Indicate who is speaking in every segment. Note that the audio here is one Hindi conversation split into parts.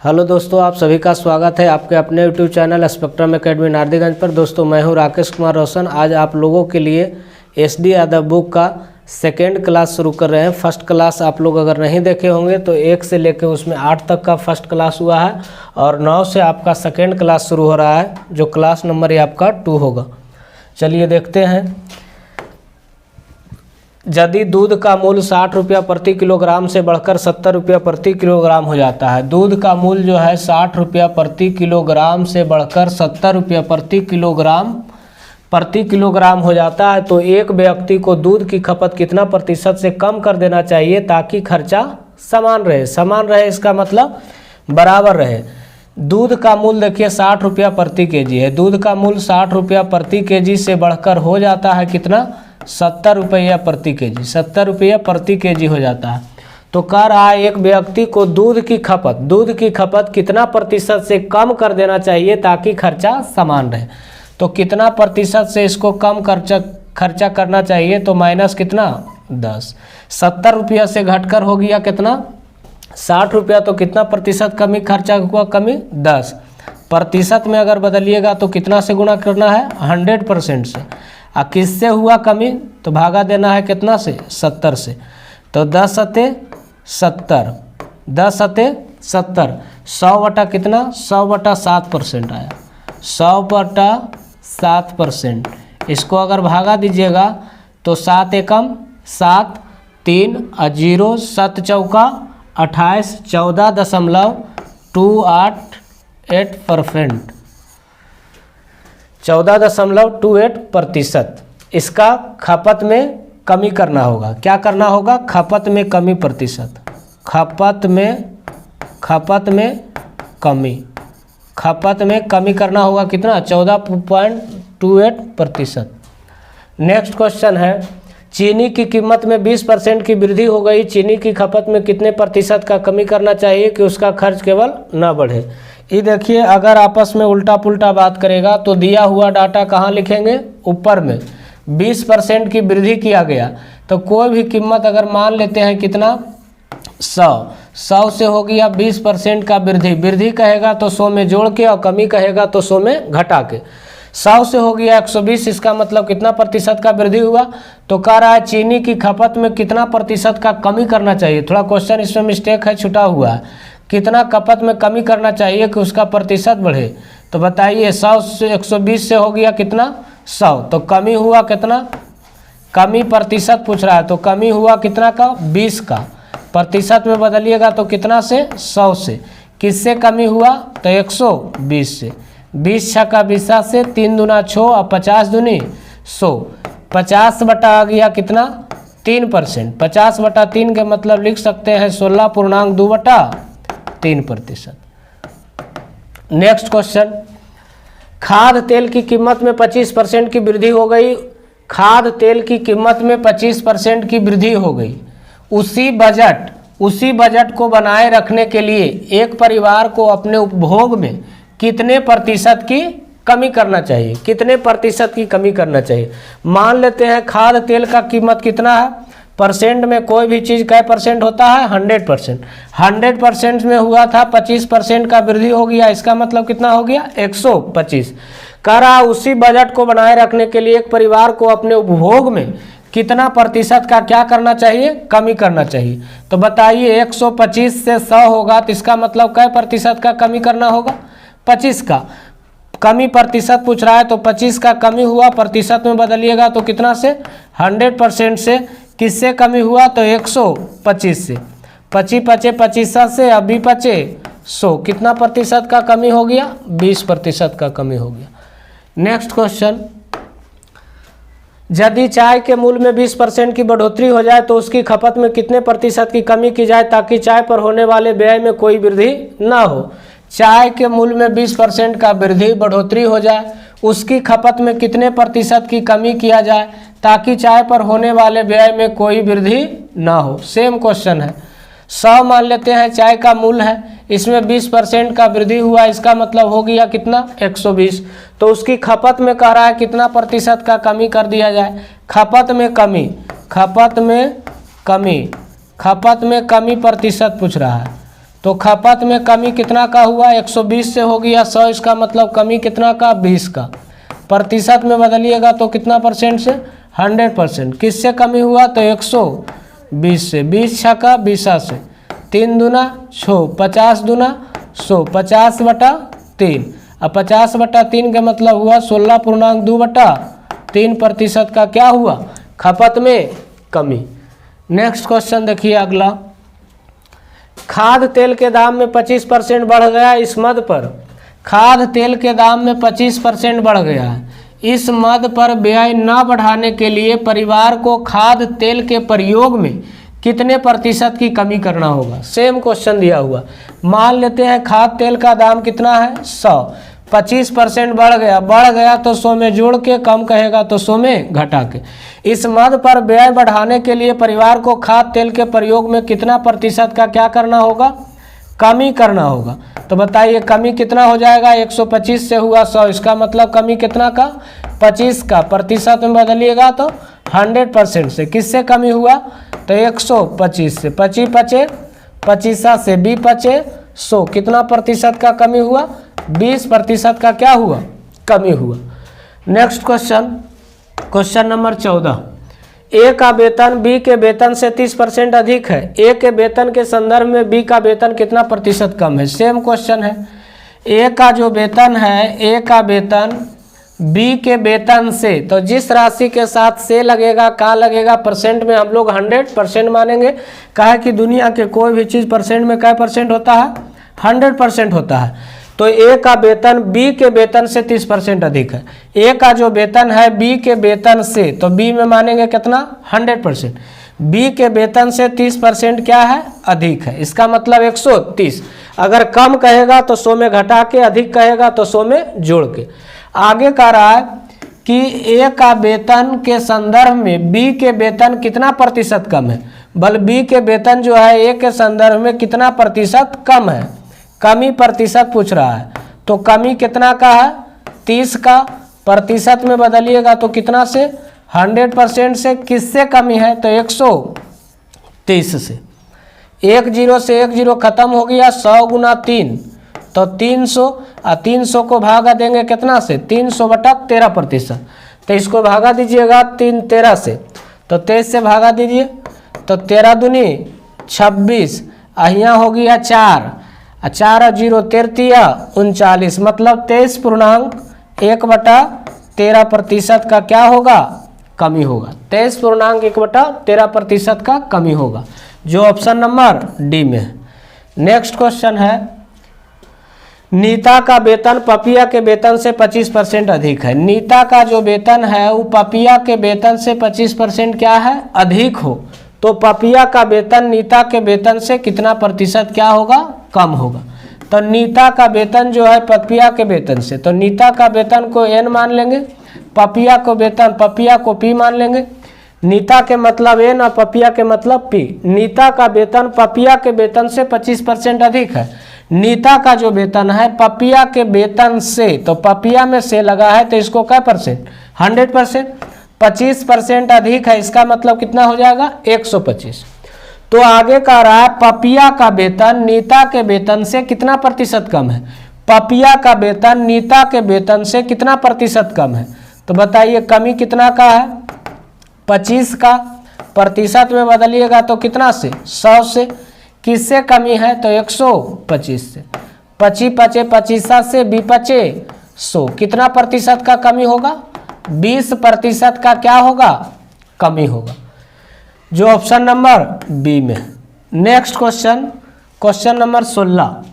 Speaker 1: हेलो दोस्तों, आप सभी का स्वागत है आपके अपने YouTube channel spectrum academy Nardiganj पर। दोस्तों मैं हूं राकेश कुमार रोशन। आज आप लोगों के लिए एसडी यादव बुक का सेकेंड क्लास शुरू कर रहे हैं। फर्स्ट क्लास आप लोग अगर नहीं देखे होंगे तो 1 से लेकर उसमें 8 तक का फर्स्ट क्लास हुआ है और 9 से आपका सेकेंड क्लास शुरू हो रहा है, जो क्लास नंबर ये आपका 2 होगा। चलिए देखते हैं। यदि दूध का मूल्य 60 रुपया प्रति किलोग्राम से बढ़कर 70 रुपया प्रति किलोग्राम हो जाता है। दूध का मूल्य जो है 60 रुपया प्रति किलोग्राम से बढ़कर 70 रुपया प्रति किलोग्राम हो जाता है, तो एक व्यक्ति को दूध की खपत कितना प्रतिशत से कम कर देना चाहिए ताकि खर्चा समान रहे। समान रहे इसका मतलब बराबर रहे। दूध का मूल्य देखिए 60 रुपया प्रति केजी है। दूध का मूल्य 60 रुपया प्रति केजी से बढ़कर हो जाता है कितना, 70 रुपया प्रति केजी। 70 रुपया प्रति केजी हो जाता है। तो कह रहा है एक व्यक्ति को दूध की खपत कितना प्रतिशत से कम कर देना चाहिए ताकि खर्चा समान रहे। तो कितना प्रतिशत से इसको कम खर्चा करना चाहिए, तो माइनस कितना 10। 70 रुपया से घटकर हो गया कितना 60 रुपया, तो कितना प्रतिशत कमी खर्चा हुआ, कमी 10। प्रतिशत में अगर बदलिएगा तो कितना से गुणा करना है, 100% से। किससे हुआ कमी, तो भागा देना है कितना से, 70 से। तो 10 सते 70, 10 सते 70, 100 बटा कितना, 100 बटा 7% आया। 100 बटा 7%। इसको अगर भागा दीजिएगा तो 7 एकम 7, 3 और 0, 7 चौका 28, 14.288%। 14.28% इसका खपत में कमी करना होगा। क्या करना होगा, खपत में कमी प्रतिशत। खपत में कमी करना होगा कितना, 14.28%। नेक्स्ट क्वेश्चन है, चीनी की कीमत में 20% की वृद्धि हो गई। चीनी की खपत में कितने प्रतिशत का कमी करना चाहिए कि उसका खर्च केवल ना बढ़े। ये देखिए, अगर आपस में उल्टा पुल्टा बात करेगा तो दिया हुआ डाटा कहाँ लिखेंगे, ऊपर में। 20% की वृद्धि किया गया तो कोई भी कीमत अगर मान लेते हैं कितना, 100 से हो गया 20% का वृद्धि कहेगा तो 100 में जोड़ के, और कमी कहेगा तो 100 में घटा के। 100 से हो गया 120, इसका मतलब कितना प्रतिशत का वृद्धि हुआ। तो कह रहा है चीनी की खपत में कितना प्रतिशत का कमी करना चाहिए। थोड़ा क्वेश्चन इसमें मिस्टेक है, छुटा हुआ है। कितना खपत में कमी करना चाहिए कि उसका प्रतिशत बढ़े। तो बताइए, 100 से 120 से हो गया कितना, 100, तो कमी हुआ कितना, कमी प्रतिशत पूछ रहा है तो कमी हुआ कितना का, 20 का। प्रतिशत में बदलिएगा तो कितना से, 100 से। किससे कमी हुआ, तो 120 से। 20 छक्का 20 से, 3 दूना 6 और 50 दूनी 100। 50 बटा आ गया कितना, 3%। 50 बटा 3 के मतलब लिख सकते हैं 16.2 बटा 3%। नेक्स्ट क्वेश्चन, खाद्य तेल की कीमत में 25% की वृद्धि हो गई। खाद्य तेल की कीमत में 25% की वृद्धि हो गई। उसी बजट को बनाए रखने के लिए एक परिवार को अपने उपभोग में कितने प्रतिशत की कमी करना चाहिए। कितने प्रतिशत की कमी करना चाहिए। मान लेते हैं खाद्य तेल का कीमत कितना है, परसेंट में कोई भी चीज़ कै परसेंट होता है, 100%। 100% में हुआ था 25% का वृद्धि हो गया, इसका मतलब कितना हो गया, 125। कह रहा उसी बजट को बनाए रखने के लिए एक परिवार को अपने उपभोग में कितना प्रतिशत का क्या करना चाहिए, कमी करना चाहिए। तो बताइए, 125 से 100 होगा तो इसका मतलब कै प्रतिशत का कमी करना होगा, 25 का। कमी प्रतिशत पूछ रहा है तो 25 का कमी हुआ, प्रतिशत में बदलिएगा तो कितना से, 100% से। किससे कमी हुआ, तो 125 से। 25 पचे 25 से, अभी बचे 100, कितना प्रतिशत का कमी हो गया, 20% का कमी हो गया। नेक्स्ट क्वेश्चन, यदि चाय के मूल्य में 20% की बढ़ोतरी हो जाए तो उसकी खपत में कितने प्रतिशत की कमी की जाए ताकि चाय पर होने वाले व्यय में कोई वृद्धि ना हो। चाय के मूल्य में 20% का बढ़ोतरी हो जाए, उसकी खपत में कितने प्रतिशत की कमी किया जाए ताकि चाय पर होने वाले व्यय में कोई वृद्धि ना हो। सेम क्वेश्चन है। 100 मान लेते हैं चाय का मूल्य है, इसमें 20% का वृद्धि हुआ, इसका मतलब हो गया कितना, 120। तो उसकी खपत में कह रहा है कितना प्रतिशत का कमी कर दिया जाए। खपत में कमी प्रतिशत पूछ रहा है। तो खपत में कमी कितना का हुआ, 120 से हो गया 100, इसका मतलब कमी कितना का, 20 का। प्रतिशत में बदलिएगा तो कितना परसेंट से, 100%। किससे कमी हुआ, तो 120 से, 20 छक्का 20 से, 3 दूना 6, 50 दूना 100, 50/3। अब 50/3 का मतलब हुआ 16.2/3% का क्या हुआ, खपत में कमी। नेक्स्ट क्वेश्चन देखिए अगला, खाद्य तेल के दाम में 25% बढ़ गया इस मद पर। खाद्य तेल के दाम में 25% बढ़ गया है, इस मद पर व्यय न बढ़ाने के लिए परिवार को खाद्य तेल के प्रयोग में कितने प्रतिशत की कमी करना होगा। सेम क्वेश्चन दिया हुआ। मान लेते हैं खाद्य तेल का दाम कितना है, 100, 25% बढ़ गया तो 100 में जोड़ के, कम कहेगा तो 100 में घटा के। इस मद पर व्यय बढ़ाने के लिए परिवार को खाद्य तेल के प्रयोग में कितना प्रतिशत का क्या करना होगा, कमी करना होगा। तो बताइए कमी कितना हो जाएगा, 125 से हुआ 100, इसका मतलब कमी कितना का, 25 का। प्रतिशत में बदलिएगा तो 100% से। किससे कमी हुआ, तो 125 से, 25 बचे 25 से 20 बचे 100, कितना प्रतिशत का कमी हुआ, 20% का क्या हुआ, कमी हुआ। नेक्स्ट क्वेश्चन, क्वेश्चन नंबर 14, ए का वेतन बी के वेतन से 30% अधिक है। ए के वेतन के संदर्भ में बी का वेतन कितना प्रतिशत कम है। सेम क्वेश्चन है। ए का जो वेतन है, ए का वेतन बी के वेतन से, तो जिस राशि के साथ से लगेगा, का लगेगा, परसेंट में हम लोग 100% मानेंगे। कहा कि दुनिया के कोई भी चीज़ परसेंट में क्या परसेंट होता है, 100% होता है। तो ए का वेतन बी के वेतन से 30% अधिक है। ए का जो वेतन है बी के वेतन से, तो बी में मानेंगे कितना, 100%। बी के वेतन से 30% क्या है, अधिक है, इसका मतलब 130। अगर कम कहेगा तो 100 में घटा के, अधिक कहेगा तो 100 में जोड़ के। आगे कह रहा है कि ए का वेतन के संदर्भ में बी के वेतन कितना प्रतिशत कम है। बल बी के वेतन जो है ए के संदर्भ में कितना प्रतिशत कम है, कमी प्रतिशत पूछ रहा है। तो कमी कितना का है, 30 का। प्रतिशत में बदलिएगा तो कितना से, 100% से। किससे कमी है, तो 130 से। 1 0 से 1 0 खत्म हो गया, 100 गुना 3 तो 300, और 300 को भागा देंगे कितना से, 300/13%। तो इसको भागा दीजिएगा 3 13 से, तो 23 से भागा दीजिए, तो 13 दूनी 26, यहाँ हो गया 4, 4 और 0 13 39, मतलब 23.1/13% का क्या होगा, कमी होगा। 23.1/13% का कमी होगा, जो ऑप्शन नंबर डी में है। नेक्स्ट क्वेश्चन है, नीता का वेतन पपिया के वेतन से 25% अधिक है। नीता का जो वेतन है वो पपिया के वेतन से 25% क्या है, अधिक हो, तो पपिया का वेतन नीता के वेतन से कितना प्रतिशत क्या होगा, कम होगा। तो नीता का वेतन जो है पपिया के वेतन से, तो नीता का वेतन को n मान लेंगे, पपिया को वेतन, पपिया को p मान लेंगे। नीता के मतलब n और पपिया के मतलब p। नीता का वेतन पपिया के वेतन से 25% अधिक है। नीता का जो वेतन है पपिया के वेतन से, तो पपिया में से लगा है तो इसको क्या परसेंट, 100%। 25% अधिक है, इसका मतलब कितना हो जाएगा, 125। तो आगे कह रहा है पपिया का वेतन नीता के वेतन से कितना प्रतिशत कम है। पपिया का वेतन नीता के वेतन से कितना प्रतिशत कम है। तो बताइए कमी कितना का है, 25 का। प्रतिशत में बदलिएगा तो कितना से, 100 से। किससे कमी है, तो 125 से। 25 बचे 25 से, 20 बचे 100, कितना प्रतिशत का कमी होगा, 20% का क्या होगा, कमी होगा, जो ऑप्शन नंबर बी में। नेक्स्ट क्वेश्चन, क्वेश्चन नंबर 16,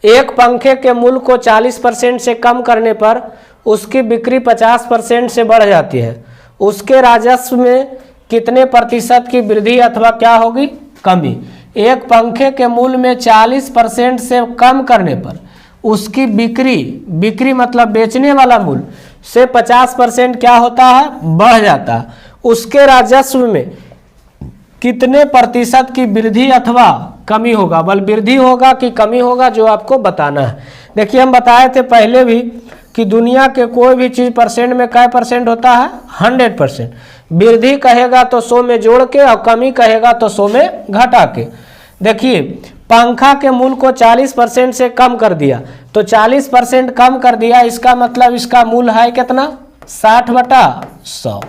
Speaker 1: एक पंखे के मूल्य को 40% से कम करने पर उसकी बिक्री 50% से बढ़ जाती है, उसके राजस्व में कितने प्रतिशत की वृद्धि अथवा क्या होगी, कमी। एक पंखे के मूल्य में 40% से कम करने पर उसकी बिक्री मतलब बेचने वाला मूल्य से 50% क्या होता है, बढ़ जाता है, उसके राजस्व में कितने प्रतिशत की वृद्धि अथवा कमी होगा। बल वृद्धि होगा कि कमी होगा, जो आपको बताना है। देखिए हम बताए थे पहले भी कि दुनिया के कोई भी चीज़ परसेंट में क्या परसेंट होता है, 100%। वृद्धि कहेगा तो 100 में जोड़ के, और कमी कहेगा तो 100 में घटा के। देखिए पंखा के मूल्य को 40% से कम कर दिया, तो 40% कम कर दिया, इसका मतलब इसका मूल्य है कितना 60/100।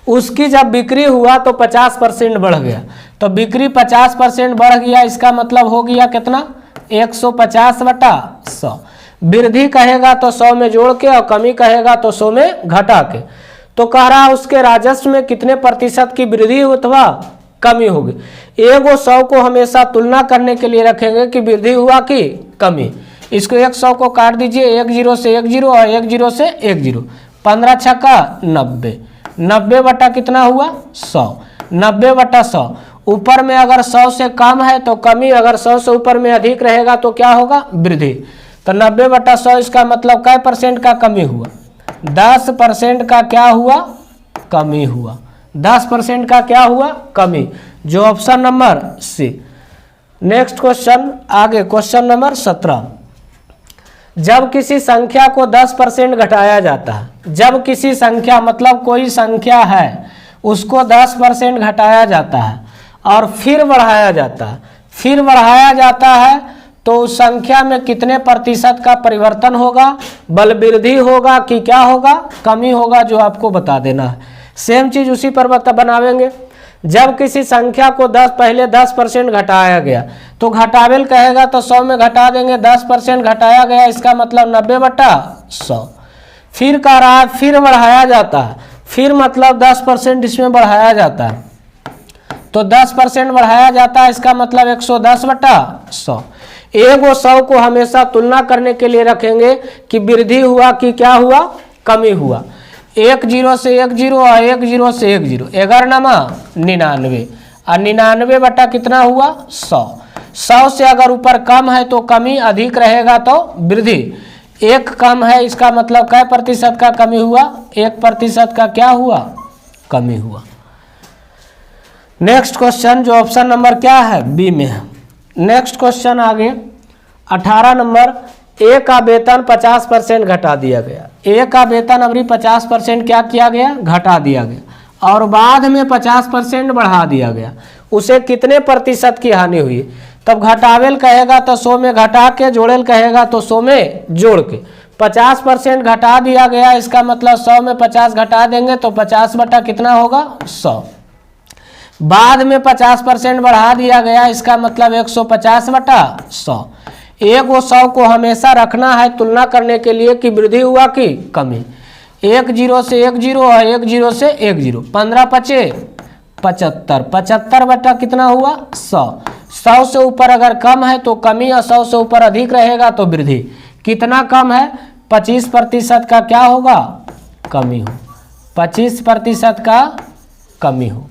Speaker 1: उसकी जब बिक्री हुआ तो 50% बढ़ गया, तो बिक्री 50% बढ़ गया, इसका मतलब हो गया कितना 150/100। वृद्धि कहेगा तो 100 में जोड़ के और कमी कहेगा तो 100 में घटा के। तो कह रहा उसके राजस्व में कितने प्रतिशत की वृद्धि अथवा कमी होगी। एगो 100 को हमेशा तुलना करने के लिए रखेंगे कि वृद्धि हुआ कि कमी। इसको 100 को काट दीजिए, 1 0 से 1 0 और 1 0 से 1 0, 15 छक्का 90, 90 बटा कितना हुआ 100, 90/100। ऊपर में अगर 100 से कम है तो कमी, अगर 100 से ऊपर में अधिक रहेगा तो क्या होगा वृद्धि। तो 90/100 इसका मतलब कै % का कमी हुआ, 10% का क्या हुआ कमी हुआ, 10% का क्या हुआ कमी, जो option number C. Next question आगे, क्वेश्चन नंबर 17। जब किसी संख्या को 10% घटाया जाता है, जब किसी संख्या मतलब कोई संख्या है उसको 10% घटाया जाता है और फिर बढ़ाया जाता है, फिर बढ़ाया जाता है तो उस संख्या में कितने प्रतिशत का परिवर्तन होगा, बल वृद्धि होगा कि क्या होगा कमी होगा, जो आपको बता देना है। सेम चीज उसी पर बनावेंगे। जब किसी संख्या को पहले 10% घटाया गया तो घटावेल कहेगा तो 100 में घटा देंगे, 10% घटाया गया इसका मतलब 90/100। फिर कह रहा है फिर बढ़ाया जाता है, फिर मतलब 10% इसमें बढ़ाया जाता है, तो 10% बढ़ाया जाता है इसका मतलब 110/100। एगो 100 को हमेशा तुलना करने के लिए रखेंगे कि वृद्धि हुआ कि क्या हुआ कमी हुआ। 1 0 से 1 0 और 1 0 से 1 0, 99 और 99 बटा कितना हुआ 100। 100 से अगर ऊपर कम है तो कमी, अधिक रहेगा तो वृद्धि। 1 कम है इसका मतलब कै प्रतिशत का कमी हुआ, 1% का क्या हुआ कमी हुआ। नेक्स्ट क्वेश्चन जो ऑप्शन नंबर क्या है बी में है। नेक्स्ट क्वेश्चन आगे 18 नंबर। ए का वेतन 50% घटा दिया गया, ए का वेतन अभी 50% क्या किया गया घटा दिया गया और बाद में 50% बढ़ा दिया गया, उसे कितने प्रतिशत की हानि हुई। तब घटावेल कहेगा तो 100 में घटा के, जोड़ेल कहेगा तो 100 में जोड़ के। 50% घटा दिया गया इसका मतलब 100 में 50 घटा देंगे तो 50 बटा कितना होगा 100। बाद में 50% बढ़ा दिया गया इसका मतलब 150/100। एगो 100 को हमेशा रखना है तुलना करने के लिए कि वृद्धि हुआ कि कमी। 1 0 से 1 0 और 1 0 से 1 0, 15 5 75, 75 बटा कितना हुआ 100। 100 से ऊपर अगर कम है तो कमी और 100 से ऊपर अधिक रहेगा तो वृद्धि। कितना कम है 25% का क्या होगा कमी हो, 25% का कमी हो,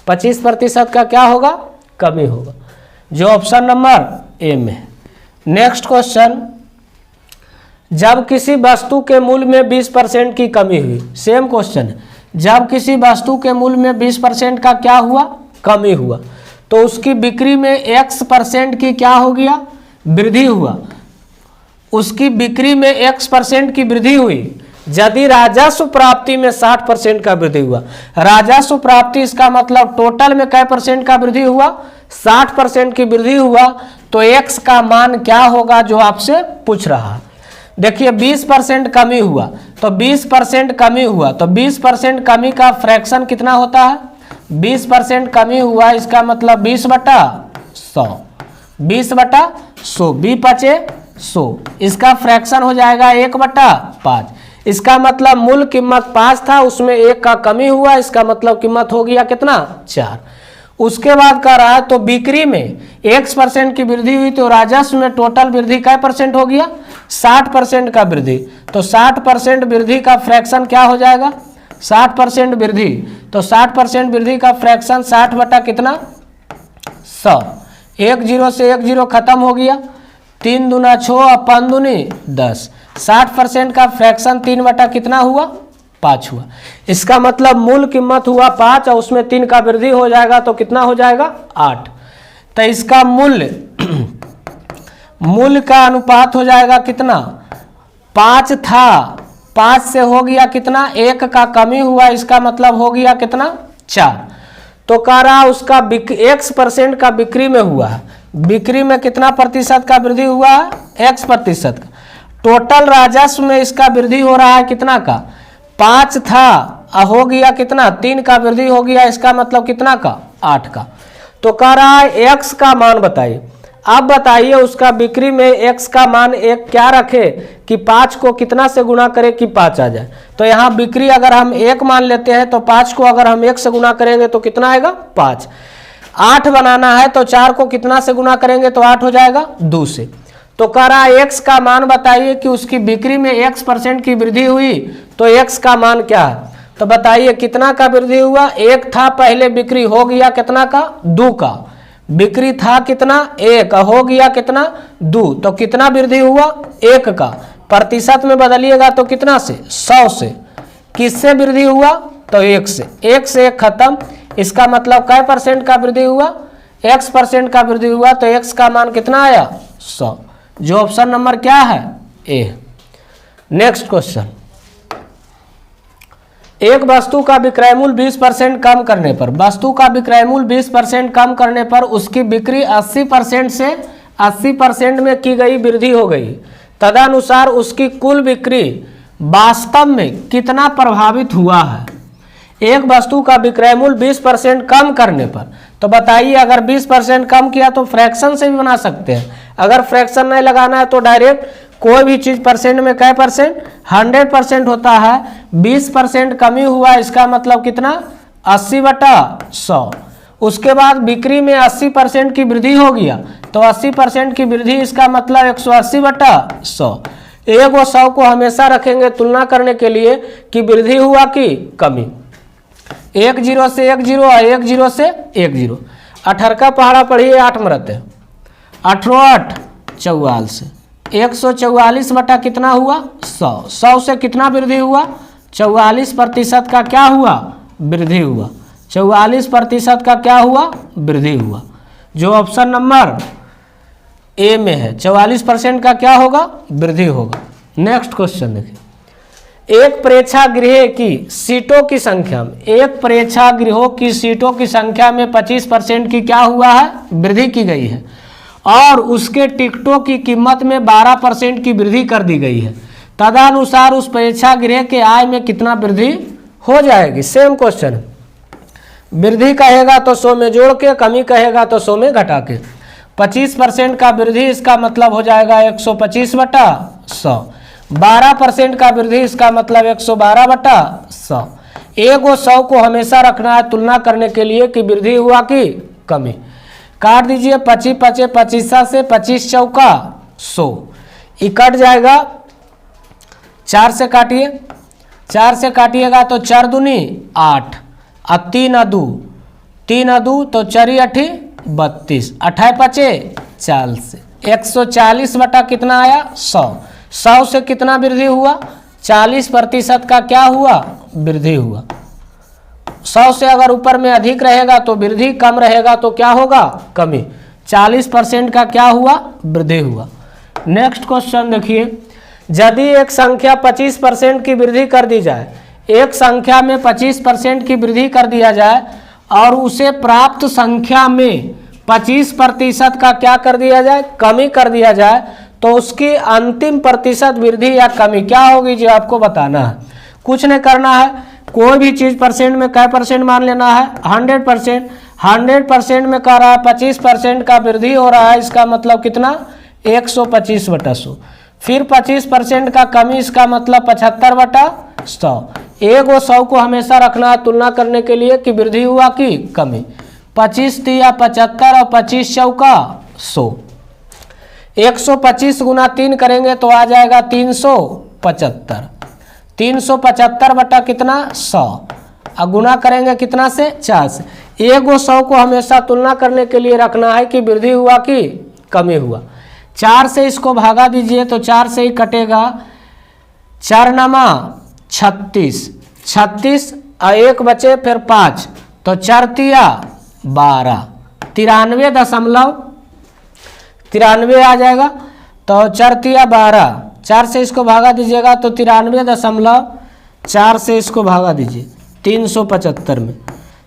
Speaker 1: 25% का क्या होगा कमी होगा, जो ऑप्शन नंबर ए में है। Next question. जब किसी वस्तु के मूल्य में 20% की कमी हुई, सेम क्वेश्चन है। जब किसी वस्तु के मूल्य में 20% का क्या हुआ कमी हुआ तो उसकी बिक्री में X% की क्या हो गया वृद्धि हुआ, उसकी बिक्री में X% की वृद्धि हुई। यदि राजस्व प्राप्ति में 60% का वृद्धि हुआ, राजस्व प्राप्ति इसका मतलब टोटल में कै % का वृद्धि हुआ 60% की वृद्धि हुआ, तो x का मान क्या होगा जो आपसे पूछ रहा है। देखिए 20% कमी हुआ तो 20% कमी हुआ तो 20% कमी का फ्रैक्शन कितना होता है, 20% कमी हुआ इसका मतलब 20/100, 20/100, 20 5 100, इसका फ्रैक्शन हो जाएगा 1/5। इसका मतलब मूल कीमत 5 था, उसमें 1 का कमी हुआ, इसका मतलब कीमत हो गया कितना 4। उसके बाद कह रहा है तो बिक्री में X% की वृद्धि हुई तो राजस्व में टोटल वृद्धि कै % हो गया 60% का वृद्धि। तो 60% वृद्धि का फ्रैक्शन क्या हो जाएगा 60% वृद्धि, तो 60% वृद्धि का फ्रैक्शन 60 बटा कितना 100। 1 0 से 1 0 खत्म हो गया, 3 दूना 6 और 5 दूनी 10, 60% का फ्रैक्शन 3 बटा कितना हुआ 5 हुआ। इसका मतलब मूल कीमत हुआ 5 और उसमें 3 का वृद्धि हो जाएगा तो कितना हो जाएगा 8। तो इसका मूल्य का अनुपात हो जाएगा कितना 5 था, 5 से हो गया कितना 1 का कमी हुआ, इसका मतलब हो गया कितना 4। तो कह रहा उसका X% का बिक्री में हुआ है, बिक्री में कितना प्रतिशत का वृद्धि हुआ है, X%। टोटल राजस्व में इसका वृद्धि हो रहा है कितना का, 5 था, हो गया कितना, 3 का वृद्धि हो गया, इसका मतलब कितना का, 8 का। तो कह रहा है X का मान बताइए। अब बताइए उसका बिक्री में X का मान एक क्या रखे कि 5 को कितना से गुणा करें कि 5 आ जाए। तो यहाँ बिक्री अगर हम 1 मान लेते हैं तो 5 को अगर हम 1 से गुणा करेंगे तो कितना आएगा, 5। 8 बनाना है तो 4 को कितना से गुणा करेंगे तो 8 हो जाएगा, 2 से। तो कह रहा है X का मान बताइए कि उसकी बिक्री में X% की वृद्धि हुई तो X का मान क्या है। तो बताइए कितना का वृद्धि हुआ, 1 था पहले बिक्री, हो गया कितना का, 2 का। बिक्री था कितना, 1, हो गया कितना, 2, तो कितना वृद्धि हुआ, 1 का। प्रतिशत में बदलिएगा तो कितना से, 100 से। किससे वृद्धि हुआ, तो 1 से। 1 से 1 खत्म, इसका मतलब कै % का वृद्धि हुआ, X% का वृद्धि हुआ। तो X का मान कितना आया, 100, जो ऑप्शन नंबर क्या है, ए। नेक्स्ट क्वेश्चन, एक वस्तु का विक्रय मूल्य 20% कम करने पर, वस्तु का विक्रय मूल्य 20% कम करने पर उसकी बिक्री 80% से 80% में की गई वृद्धि हो गई। तदनुसार उसकी कुल बिक्री वास्तव में कितना प्रभावित हुआ है। एक वस्तु का विक्रय मूल्य 20% कम करने पर, तो बताइए अगर 20% कम किया तो फ्रैक्शन से भी बना सकते हैं। अगर फ्रैक्शन नहीं लगाना है तो डायरेक्ट कोई भी चीज परसेंट में कै %, 100% होता है। 20% कमी हुआ, इसका मतलब कितना, 80/100। उसके बाद बिक्री में 80% की वृद्धि हो गया, तो 80% की वृद्धि, इसका मतलब 180/100। एक और 100 को हमेशा रखेंगे तुलना करने के लिए कि वृद्धि हुआ कि कमी। 1 0 से 1 0 और 1 0 से 1 0। 18 का पहाड़ा पढ़िए, 8 में रहते हैं, 8 44, 144 बटा कितना हुआ, 100। 100 से कितना वृद्धि हुआ, 44% का क्या हुआ, वृद्धि हुआ। 44% का क्या हुआ, वृद्धि हुआ, जो ऑप्शन नंबर ए में है। 44% का क्या होगा, वृद्धि होगा। नेक्स्ट क्वेश्चन देखिए, एक प्रेक्षागृह की सीटों की संख्या में, एक प्रेक्षागृहों की सीटों की संख्या में 25% की क्या हुआ है, वृद्धि की गई है, और उसके टिकटों की कीमत में 12% की वृद्धि कर दी गई है। तदनुसार उस प्रेक्षागृह के आय में कितना वृद्धि हो जाएगी। सेम क्वेश्चन, वृद्धि कहेगा तो 100 में जोड़ के, कमी कहेगा तो 100 में घटा के। 25% का वृद्धि, इसका मतलब हो जाएगा 125/100। 12% का वृद्धि, इसका मतलब 112/100। एक और 100 को हमेशा रखना है तुलना करने के लिए कि वृद्धि हुआ कि कमी। काट दीजिए, 25 5 25 से 25 चौका 100, ये कट जाएगा। 4 से काटिए, 4 से काटिएगा तो 4 दूनी 8, और 3 2, 3 2 तो 4 8 32, 8 5 40, 140 बटा कितना आया, 100। 100 से कितना वृद्धि हुआ, 40% का क्या हुआ, वृद्धि हुआ। 100 से अगर ऊपर में अधिक रहेगा तो वृद्धि, कम रहेगा तो क्या होगा, कमी। 40% का क्या हुआ, वृद्धि हुआ। नेक्स्ट क्वेश्चन देखिए, यदि एक संख्या 25% की वृद्धि कर दी जाए, एक संख्या में 25% की वृद्धि कर दिया जाए और उसे प्राप्त संख्या में 25% का क्या कर दिया जाए, कमी कर दिया जाए, तो उसकी अंतिम प्रतिशत वृद्धि या कमी क्या होगी, जो आपको बताना है। कुछ नहीं करना है, कोई भी चीज़ परसेंट में कै % मान लेना है, 100%। 100% में कह रहा है 25% का वृद्धि हो रहा है, इसका मतलब कितना, 125/100। फिर 25% का कमी, इसका मतलब 75/100। एक और 100 को हमेशा रखना है तुलना करने के लिए कि वृद्धि हुआ कि कमी। 25 तिया 75 और 25 चौका 100। 125 गुना 3 करेंगे तो आ जाएगा 375। 375 बटा कितना, 100, और गुना करेंगे कितना से, 4 से। एक और 100 को हमेशा तुलना करने के लिए रखना है कि वृद्धि हुआ कि कमी हुआ। 4 से इसको भागा दीजिए तो 4 से ही कटेगा, 4 नमा 36, 36 और 1 बचे फिर 5, तो 4 तिया 12, 93 आ जाएगा। तो 4 तिया 12, 4 से इसको भागा दीजिएगा तो 93.4 से इसको भागा दीजिए 375 में।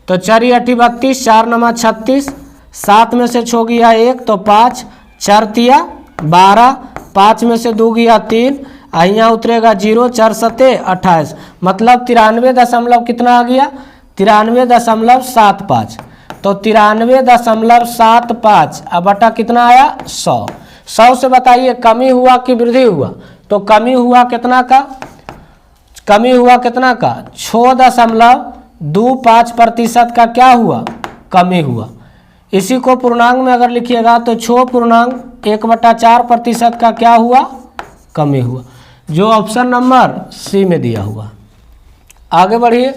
Speaker 1: तो 4 8 32, 4 9 36, 7 में से 6 गया 1 तो 5, 4 तिया 12, 5 में से 2 गया 3, यहाँ उतरेगा 0, 4 सते 28, मतलब 93 दशमलव कितना आ गया, 93.75। तो 93.75 अब बटा कितना आया 100। 100 से बताइए कमी हुआ कि वृद्धि हुआ, तो कमी हुआ कितना का, कमी हुआ कितना का 6.25% का क्या हुआ, कमी हुआ। इसी को पूर्णांक में अगर लिखिएगा तो 6.1/4% का क्या हुआ, कमी हुआ, जो ऑप्शन नंबर सी में दिया हुआ। आगे बढ़िए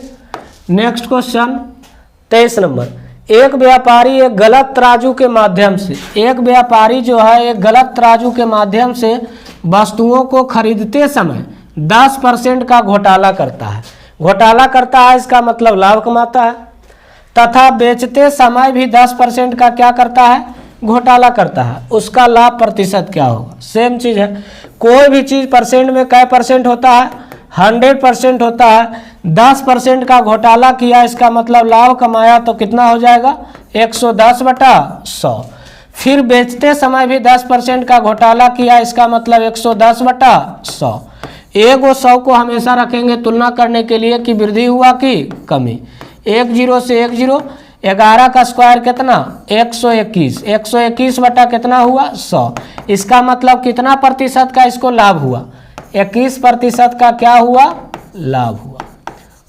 Speaker 1: नेक्स्ट क्वेश्चन 23 नंबर। एक व्यापारी एक गलत तराजू के माध्यम से, एक व्यापारी जो है एक गलत तराजू के माध्यम से वस्तुओं को खरीदते समय 10% का घोटाला करता है। घोटाला करता है इसका मतलब लाभ कमाता है, तथा बेचते समय भी 10% का क्या करता है, घोटाला करता है। उसका लाभ प्रतिशत क्या होगा। सेम चीज़ है, कोई भी चीज़ परसेंट में कै परसेंट होता है, 100% होता है। 10% का घोटाला किया इसका मतलब लाभ कमाया, तो कितना हो जाएगा 110/100। फिर बेचते समय भी 10% का घोटाला किया इसका मतलब 110/100। एगो 100 को हमेशा रखेंगे तुलना करने के लिए कि वृद्धि हुआ कि कमी। 1 0 से 1 0, 11 का स्क्वायर कितना 121, 121 बटा कितना हुआ 100। इसका मतलब कितना प्रतिशत का इसको लाभ हुआ, 21% का क्या हुआ, लाभ हुआ।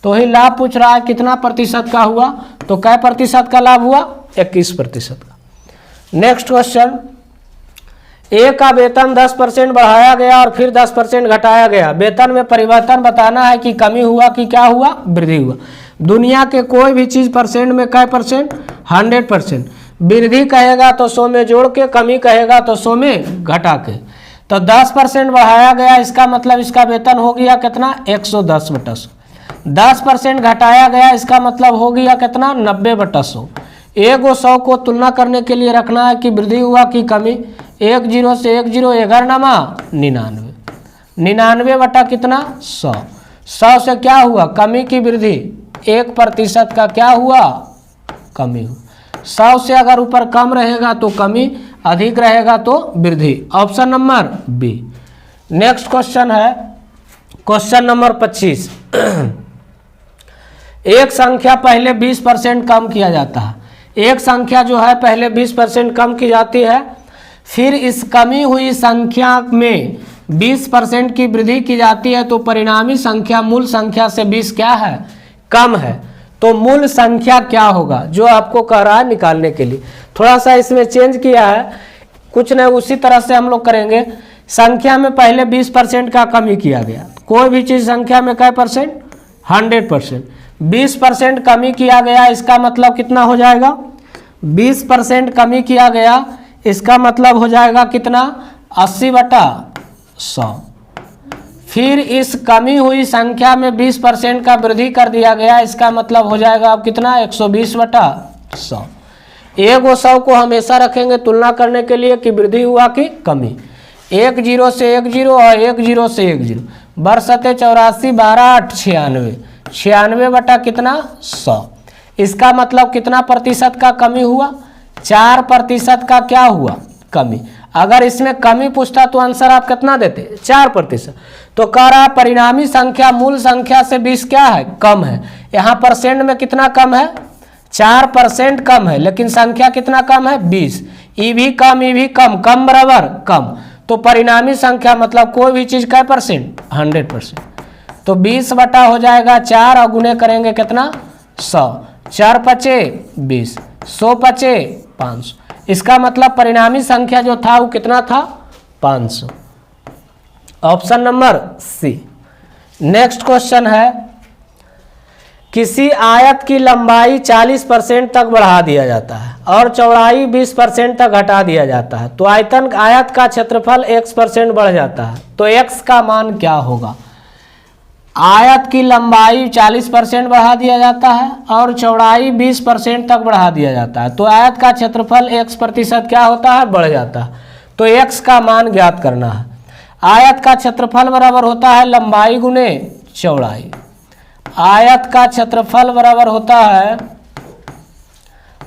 Speaker 1: तो ही लाभ पूछ रहा है कितना प्रतिशत का हुआ, तो क्या प्रतिशत का लाभ हुआ, 21% का। नेक्स्ट क्वेश्चन, ए का वेतन 10% बढ़ाया गया और फिर 10% घटाया गया। वेतन में परिवर्तन बताना है कि कमी हुआ कि क्या हुआ, वृद्धि हुआ। दुनिया के कोई भी चीज़ परसेंट में क्या परसेंट, 100%। वृद्धि कहेगा तो 100 में जोड़ के, कमी कहेगा तो 100 में घटा के। तो 10% बढ़ाया गया इसका मतलब इसका वेतन हो गया कितना 110/100। 10% घटाया गया इसका मतलब हो गया कितना 90/100। एगो 100 को तुलना करने के लिए रखना है कि वृद्धि हुआ कि कमी। 1 0 से 1 0, 11 नमा 99, 99 बटा कितना 100। 100 से क्या हुआ, कमी की वृद्धि, 1% का क्या हुआ, कमी हुआ। 100 से अगर ऊपर कम रहेगा तो कमी, अधिक रहेगा तो वृद्धि। Option number B. Next question है क्वेश्चन नंबर 25। एक संख्या पहले 20% कम किया जाता है। एक संख्या जो है पहले 20% कम की जाती है, फिर इस कमी हुई संख्या में 20% की वृद्धि की जाती है, तो परिणामी संख्या मूल संख्या से 20 क्या है, कम है। तो मूल संख्या क्या होगा, जो आपको कह रहा है निकालने के लिए। थोड़ा सा इसमें चेंज किया है, कुछ नहीं उसी तरह से हम लोग करेंगे। संख्या में पहले 20% का कमी किया गया, कोई भी चीज़ संख्या में क्या परसेंट, 100%। 20% कमी किया गया इसका मतलब कितना हो जाएगा, 20% कमी किया गया इसका मतलब हो जाएगा कितना 80/100। फिर इस कमी हुई संख्या में 20% का वृद्धि कर दिया गया, इसका मतलब हो जाएगा अब कितना 120/100। एगो 100 को हमेशा रखेंगे तुलना करने के लिए कि वृद्धि हुआ कि कमी। 1 0 से 1 0 और 1 0 से 1 0, बरसते 84, 12 8 96, 96 बटा कितना 100। इसका मतलब कितना प्रतिशत का कमी हुआ, 4% का क्या हुआ, कमी। अगर इसमें कमी पूछता तो आंसर आप कितना देते, 4%। तो कह रहा परिणामी संख्या मूल संख्या से 20 क्या है, कम है। यहाँ परसेंट में कितना कम है, 4% कम है, लेकिन संख्या कितना कम है 20। ई भी कम, ई भी कम, कम बराबर कम। तो परिणामी संख्या मतलब कोई भी चीज़ क्या परसेंट, 100%। तो 20 बटा हो जाएगा 4 और गुने करेंगे कितना 100, 4 पचे 20, 100 पचे 500। इसका मतलब परिणामी संख्या जो था वो कितना था 500। Option number C. Next question है, किसी आयत की लंबाई 40% तक बढ़ा दिया जाता है और चौड़ाई 20% तक घटा दिया जाता है, तो आयतन आयत का क्षेत्रफल x% बढ़ जाता है, तो x का मान क्या होगा। आयत की लंबाई 40% बढ़ा दिया जाता है और चौड़ाई 20% तक बढ़ा दिया जाता है, तो आयत का क्षेत्रफल x% क्या होता है, बढ़ जाता है। तो x का मान ज्ञात करना है। आयत का क्षेत्रफल बराबर होता है लंबाई गुने चौड़ाई। आयत का क्षेत्रफल बराबर होता है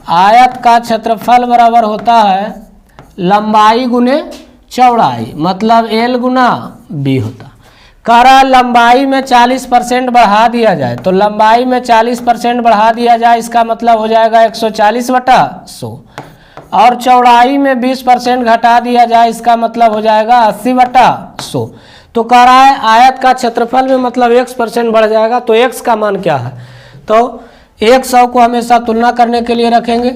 Speaker 1: आयत का क्षेत्रफल बराबर होता है लंबाई गुने चौड़ाई, मतलब एल गुना बी होता। कह रहा लंबाई में 40% बढ़ा दिया जाए, तो लंबाई में 40% बढ़ा दिया जाए, इसका मतलब हो जाएगा 140/100, और चौड़ाई में 20% घटा दिया जाए, इसका मतलब हो जाएगा 80/100। तो कह रहा है आयत का क्षेत्रफल में मतलब x% बढ़ जाएगा, तो x का मान क्या है, तो 100 को हमेशा तुलना करने के लिए रखेंगे,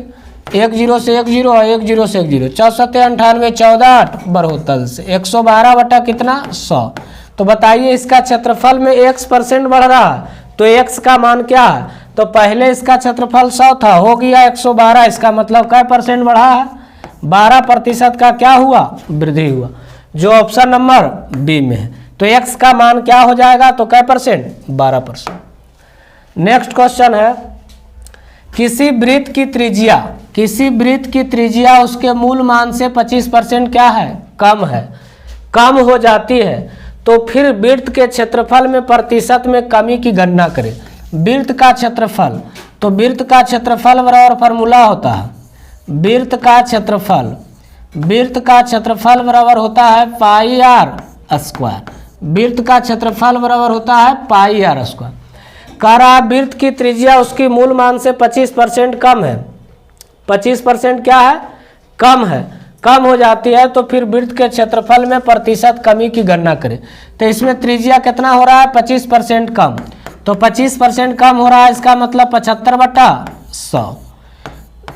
Speaker 1: 10 से 10 और 10 से 10, 4×7 = 98, 14 बढ़ोतल से 112 बटा कितना 100। तो बताइए इसका क्षेत्रफल में x% बढ़ रहा है, तो x का मान क्या है, तो पहले इसका क्षेत्रफल 100 था, हो गया 112, इसका मतलब क्या % बढ़ा है, 12% का क्या हुआ, वृद्धि हुआ, जो ऑप्शन नंबर बी में है। तो x का मान क्या हो जाएगा, तो क्या %, 12%। नेक्स्ट क्वेश्चन है, किसी वृत्त की त्रिज्या उसके मूल मान से 25% क्या है, कम हो जाती है, तो फिर वृत्त के क्षेत्रफल में प्रतिशत में कमी की गणना करें। वृत्त का क्षेत्रफल, तो वृत्त का क्षेत्रफल बराबर फार्मूला होता है, वृत्त का क्षेत्रफल बराबर होता है πr², वृत्त का क्षेत्रफल बराबर होता है πr²। कह रहा वृत्त की त्रिज्या उसकी मूल मान से 25% कम है, 25% क्या है, कम हो जाती है, तो फिर वृत्त के क्षेत्रफल में प्रतिशत कमी की गणना करें। तो इसमें त्रिज्या कितना हो रहा है, 25% कम, तो 25% कम हो रहा है, इसका मतलब 75/100,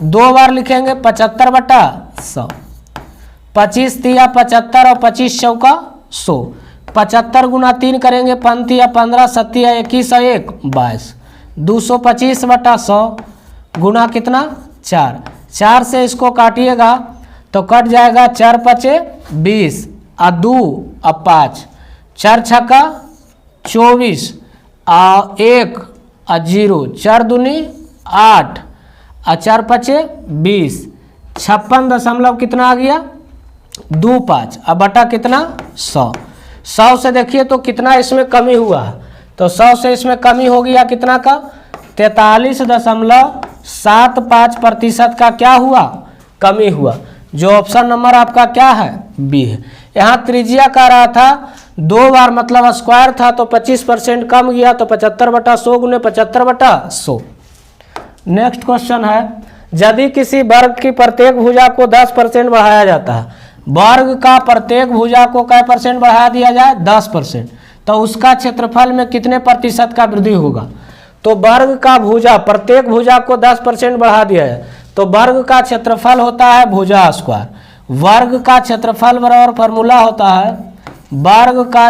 Speaker 1: 2 बार लिखेंगे 75/100, 25 तिया 75 और 25 चौका 100, 75 × 3 करेंगे, 5 तिया 15, 7 या 21 और 1 22, 225/100 गुना कितना 4 से इसको काटिएगा तो कट जाएगा, 4 × 5 = 20 और 2 और 5, 4 × 6 = 24 और 1 और 0, 4 दूनी 8 और 4 × 5 = 20, 56 दशमलव कितना आ गया 25 और बटा कितना 100 से देखिए तो कितना इसमें कमी हुआ है, तो 100 से इसमें कमी हो गया कितना का 43.75% का क्या हुआ, कमी हुआ, जो ऑप्शन नंबर आपका क्या है, बी है। यहाँ त्रिज्या कह रहा था 2 बार मतलब स्क्वायर था, तो 25% कम गया, तो 75/100 गुने 75/100। नेक्स्ट क्वेश्चन है, यदि किसी वर्ग की प्रत्येक भुजा को 10% बढ़ाया जाता है, वर्ग का प्रत्येक भुजा को क्या % बढ़ा दिया जाए, 10%, तो उसका क्षेत्रफल में कितने प्रतिशत का वृद्धि होगा। तो वर्ग का भुजा, प्रत्येक भुजा को 10% बढ़ा दिया जाए, तो वर्ग का क्षेत्रफल होता है भुजा स्क्वायर, वर्ग का क्षेत्रफल बराबर फार्मूला होता है वर्ग का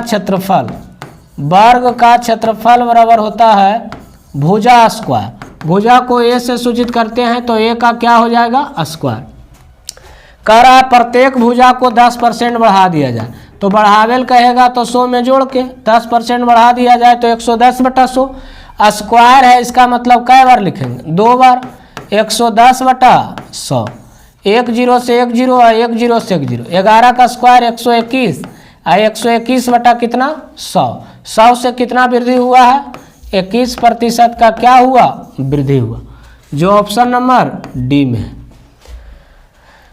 Speaker 1: क्षेत्रफल बराबर होता है भुजा स्क्वायर, भुजा को ए से सूचित करते हैं, तो ए का क्या हो जाएगा स्क्वायर। कह रहा है प्रत्येक भुजा को 10% बढ़ा दिया जाए, तो बढ़ावेल कहेगा तो 100 में जोड़ के 10% बढ़ा दिया जाए, तो 110/100 स्क्वायर है, इसका मतलब कै बार लिखेंगे, 2 बार, 110/100, 10 से 10 और 10 से 10, 11 का स्क्वायर 121 और 121 बटा कितना 100 से कितना वृद्धि हुआ है, 21% का क्या हुआ, वृद्धि हुआ, जो ऑप्शन नंबर डी में है।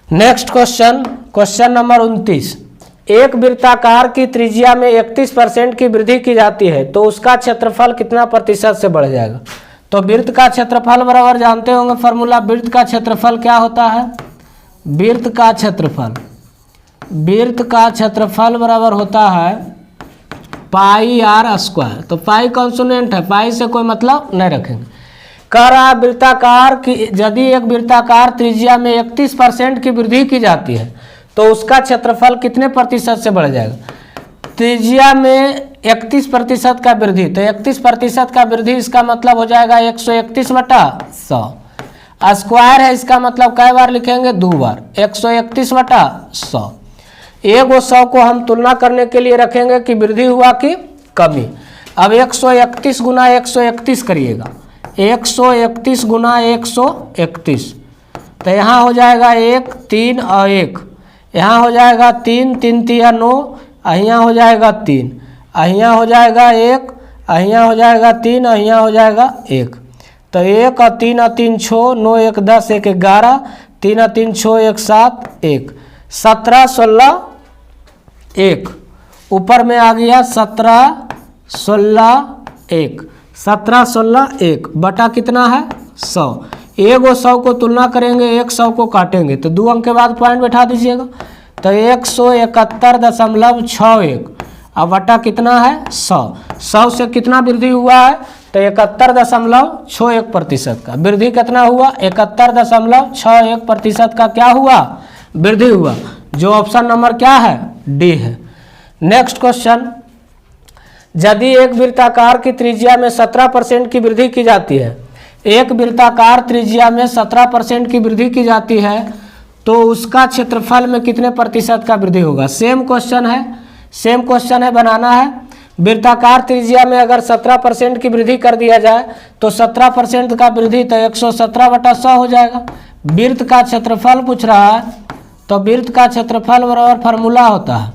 Speaker 1: नेक्स्ट क्वेश्चन नंबर 29, एक वृत्ताकार की त्रिज्या में 31% की वृद्धि की जाती है, तो उसका क्षेत्रफल कितना प्रतिशत से बढ़ जाएगा। तो वृत्त का क्षेत्रफल बराबर जानते होंगे फार्मूला, वृत्त का क्षेत्रफल क्या होता है, वृत्त का क्षेत्रफल बराबर होता है πr², तो पाई कॉन्सोनेंट है, पाई से कोई मतलब नहीं रखेंगे। कह रहा वृत्ताकार की, यदि एक वृत्ताकार त्रिज्या में 31% की वृद्धि की जाती है, तो उसका क्षेत्रफल कितने प्रतिशत से बढ़ जाएगा। त्रिज्या में 31% का वृद्धि, तो 31% का वृद्धि इसका मतलब हो जाएगा 131/100, स्क्वायर है, इसका मतलब कै बार लिखेंगे, 2 बार, 131/100। एक 100 को हम तुलना करने के लिए रखेंगे कि वृद्धि हुआ कि कमी। अब 131 गुना 131 करिएगा, 131 गुना 131, तो यहाँ हो जाएगा 1 3 और 1, यहाँ हो जाएगा 3 3 तिया 9, यहाँ हो जाएगा 3, यहाँ हो जाएगा 1, यहाँ हो जाएगा 3, यहाँ हो जाएगा 1, तो 1 और 3 और 3 6, 9 1 10, 1 11, 3 और 3 6 1 7 1, 17 16 1, ऊपर में आ गया 17 16 1, 17 16 1 बटा कितना है 100। एक 100 को तुलना करेंगे, 100 को काटेंगे तो 2 अंक के बाद पॉइंट बैठा दीजिएगा। तो 171.61 अब बटा कितना है 100। 100 से कितना वृद्धि हुआ है तो 71.61% का वृद्धि कितना हुआ, 71.61% का क्या हुआ वृद्धि हुआ, जो ऑप्शन नंबर क्या है डी है। नेक्स्ट क्वेश्चन, यदि एक वृत्ताकार की त्रिज्या में 17% की वृद्धि की जाती है, एक वृत्ताकार त्रिज्या में 17% की वृद्धि की जाती है तो उसका क्षेत्रफल में कितने प्रतिशत का वृद्धि होगा। सेम क्वेश्चन है, बनाना है। वृत्ताकार त्रिज्या में अगर 17% की वृद्धि कर दिया जाए तो 17% का वृद्धि तो 117/100 हो जाएगा। वृत्त का क्षेत्रफल पूछ रहा है तो वृत्त का क्षेत्रफल बराबर फार्मूला होता है,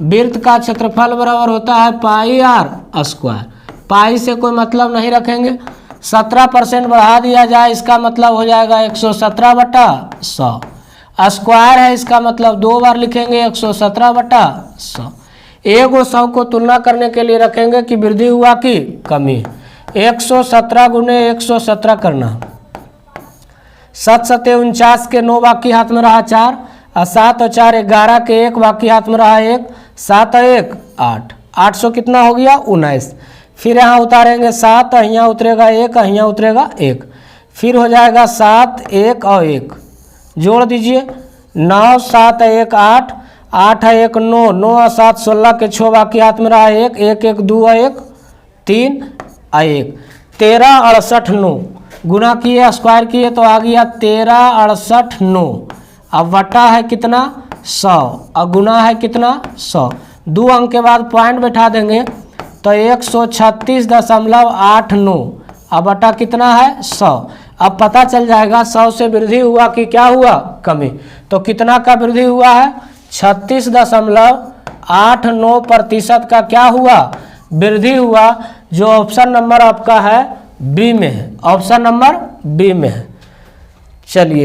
Speaker 1: वृत्त का क्षेत्रफल बराबर होता है पाई आर स्क्वायर। पाई से कोई मतलब नहीं रखेंगे, 17% बढ़ा दिया जाए इसका मतलब हो जाएगा 117/100। स्क्वायर है इसका मतलब 2 बार लिखेंगे 117/100। 100 को तुलना करने के लिए रखेंगे कि वृद्धि हुआ कि कमी। 117 गुने 117 करना, 7 7 49 के 9 बाकी हाथ में रहा 4 और 7 और 4 11 के 1 बाकी हाथ में रहा 1, 7 और 1 8, 800 कितना हो गया 19। फिर यहाँ उतारेंगे 7, यहाँ उतरेगा 1, यहाँ उतरेगा 1, फिर हो जाएगा 7 1 और 1 जोड़ दीजिए 9 7 1 8, 8 1 9, 9 और 7 16 के 6 बाकी हाथ में रहा 1, 1 1 2 और 1 3 और 1, 13 68 9 गुना किए स्क्वायर किए तो आ गया 13 68 9। अब बटा है कितना 100 और गुना है कितना 100। 2 अंक के बाद पॉइंट बैठा देंगे तो 136.89 अब बटा कितना है 100। अब पता चल जाएगा 100 से वृद्धि हुआ कि क्या हुआ कमी। तो कितना का वृद्धि हुआ है 36.89% का क्या हुआ वृद्धि हुआ, जो ऑप्शन नंबर आपका है बी में है, ऑप्शन नंबर बी में है। चलिए